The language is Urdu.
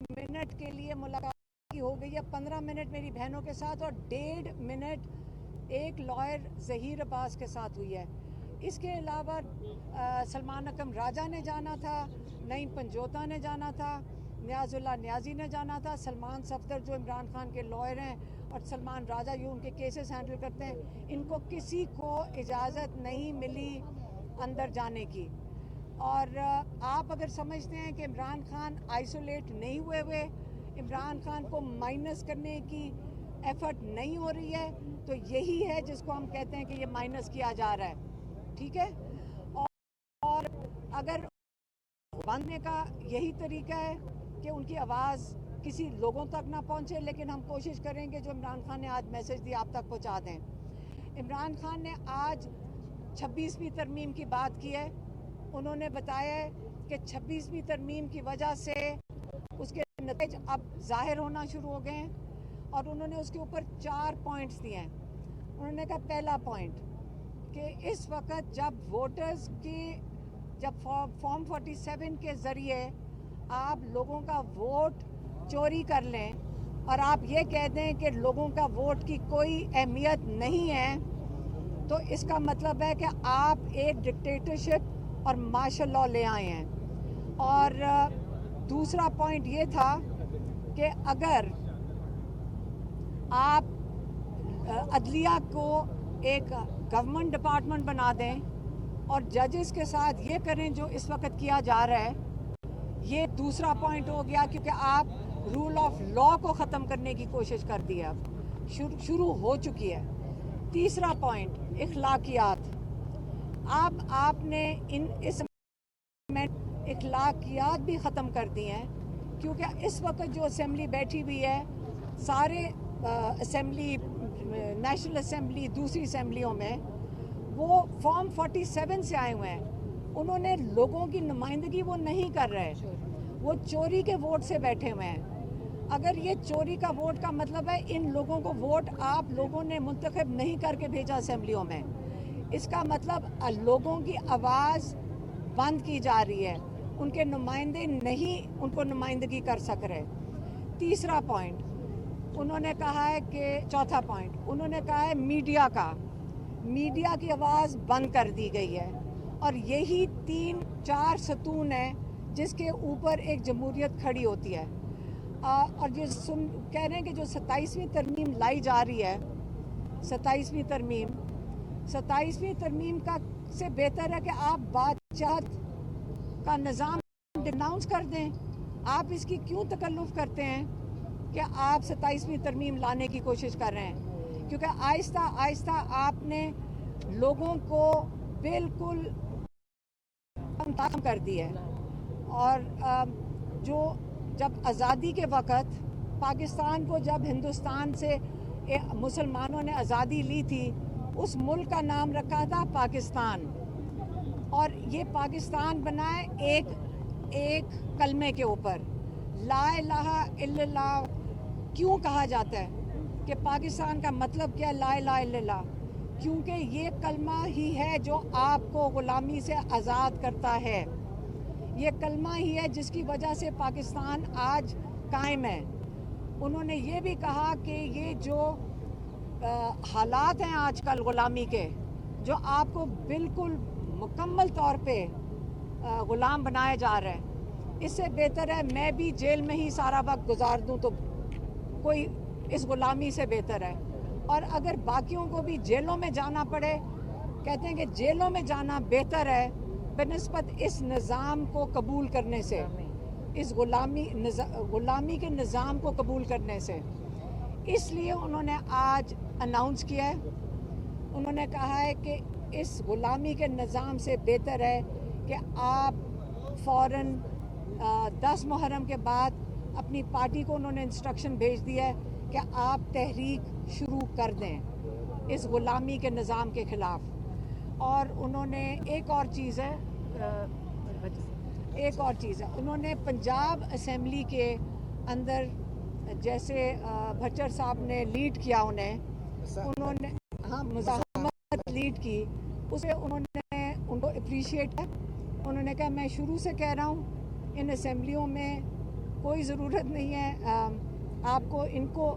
منٹ کے لیے ملاقات کی ہو گئی ہے، 15 منٹ میری بہنوں کے ساتھ اور 1.5 منٹ ایک لائر ظہیر عباس کے ساتھ ہوئی ہے۔ اس کے علاوہ سلمان اکرم راجہ نے جانا تھا، نعیم پنجوتا نے جانا تھا، نیاز اللہ نیازی نے جانا تھا، سلمان صفدر جو عمران خان کے لائر ہیں اور سلمان راجہ جو ان کے کیسز ہینڈل کرتے ہیں، ان کو کسی کو اجازت نہیں ملی اندر جانے کی۔ اور آپ اگر سمجھتے ہیں کہ عمران خان آئسولیٹ نہیں ہوئے، عمران خان کو مائنس کرنے کی ایفرٹ نہیں ہو رہی ہے، تو یہی ہے جس کو ہم کہتے ہیں کہ یہ مائنس کیا جا رہا ہے، ٹھیک ہے۔ اور اگر باندھنے کا یہی طریقہ ہے کہ ان کی آواز کسی لوگوں تک نہ پہنچے، لیکن ہم کوشش کریں گے جو عمران خان نے آج میسج دیا آپ تک پہنچا دیں۔ عمران خان نے آج 26ویں ترمیم کی بات کی ہے۔ انہوں نے بتایا ہے کہ 26ویں ترمیم کی وجہ سے اس کے نتائج اب ظاہر ہونا شروع ہو گئے ہیں، اور انہوں نے اس کے اوپر 4 پوائنٹس دیے ہیں۔ انہوں نے کہا پہلا پوائنٹ کہ اس وقت جب ووٹرز کی جب فارم 47 کے ذریعے آپ لوگوں کا ووٹ چوری کر لیں اور آپ یہ کہہ دیں کہ لوگوں کا ووٹ کی کوئی اہمیت نہیں ہے، تو اس کا مطلب ہے کہ آپ ایک ڈکٹیٹرشپ اور مارشل لاء لے آئے ہیں۔ اور دوسرا پوائنٹ یہ تھا کہ اگر آپ عدلیہ کو ایک گورنمنٹ ڈپارٹمنٹ بنا دیں اور ججز کے ساتھ یہ کریں جو اس وقت کیا جا رہا ہے، یہ دوسرا پوائنٹ ہو گیا، کیونکہ آپ رول آف لاء کو ختم کرنے کی کوشش کر دی ہے، اب شروع ہو چکی ہے۔ تیسرا پوائنٹ اخلاقیات۔ اب آپ نے اس میں اخلاقیات بھی ختم کر دی ہیں، کیونکہ اس وقت جو اسمبلی بیٹھی ہوئی ہے، سارے اسمبلی، نیشنل اسمبلی، دوسری اسمبلیوں میں وہ فارم 47 سے آئے ہوئے ہیں۔ انہوں نے لوگوں کی نمائندگی وہ نہیں کر رہے، وہ چوری کے ووٹ سے بیٹھے ہوئے ہیں۔ اگر یہ چوری کا ووٹ کا مطلب ہے ان لوگوں کو ووٹ آپ لوگوں نے منتخب نہیں کر کے بھیجا اسمبلیوں میں، اس کا مطلب لوگوں کی آواز بند کی جا رہی ہے، ان کے نمائندے نہیں ان کو نمائندگی کر سک رہے۔ تیسرا پوائنٹ انہوں نے کہا ہے کہ چوتھا پوائنٹ انہوں نے کہا ہے میڈیا کی آواز بند کر دی گئی ہے، اور یہی 3-4 ستون ہیں جس کے اوپر ایک جمہوریت کھڑی ہوتی ہے۔ اور یہ کہہ رہے ہیں کہ جو 27ویں ترمیم لائی جا رہی ہے، 27ویں ترمیم کا سے بہتر ہے کہ آپ بادشاہت کا نظام ڈیناؤنس کر دیں۔ آپ اس کی کیوں تکلف کرتے ہیں کہ آپ 27ویں ترمیم لانے کی کوشش کر رہے ہیں؟ کیونکہ آہستہ آہستہ آپ نے لوگوں کو بالکل کم کر دی ہے۔ اور جو جب آزادی کے وقت پاکستان کو جب ہندوستان سے مسلمانوں نے آزادی لی تھی، اس ملک کا نام رکھا تھا پاکستان، اور یہ پاکستان بنا ہے ایک کلمے کے اوپر، لا الہ الا اللہ۔ کیوں کہا جاتا ہے کہ پاکستان کا مطلب کیا ہے لا الہ الا اللہ؟ کیونکہ یہ کلمہ ہی ہے جو آپ کو غلامی سے آزاد کرتا ہے، یہ کلمہ ہی ہے جس کی وجہ سے پاکستان آج قائم ہے۔ انہوں نے یہ بھی کہا کہ یہ جو حالات ہیں آج کل غلامی کے، جو آپ کو بالکل مکمل طور پہ غلام بنایا جا رہا ہے، اس سے بہتر ہے میں بھی جیل میں ہی سارا وقت گزار دوں، تو کوئی اس غلامی سے بہتر ہے۔ اور اگر باقیوں کو بھی جیلوں میں جانا پڑے، کہتے ہیں کہ جیلوں میں جانا بہتر ہے بنسبت اس نظام کو قبول کرنے سے، اس غلامی کے نظام کو قبول کرنے سے۔ اس لیے انہوں نے آج اناؤنس کیا ہے، انہوں نے کہا ہے کہ اس غلامی کے نظام سے بہتر ہے کہ آپ فوراً 10 محرم کے بعد اپنی پارٹی کو انہوں نے انسٹرکشن بھیج دیا ہے کہ آپ تحریک شروع کر دیں اس غلامی کے نظام کے خلاف۔ اور انہوں نے ایک اور چیز ہے انہوں نے پنجاب اسمبلی کے اندر جیسے بھچر صاحب نے لیڈ کیا، انہوں نے مزاحمت لیڈ کی، اسے انہوں نے ان کو اپریشیٹ کیا۔ انہوں نے کہا میں شروع سے کہہ رہا ہوں ان اسمبلیوں میں کوئی ضرورت نہیں ہے آپ کو ان کو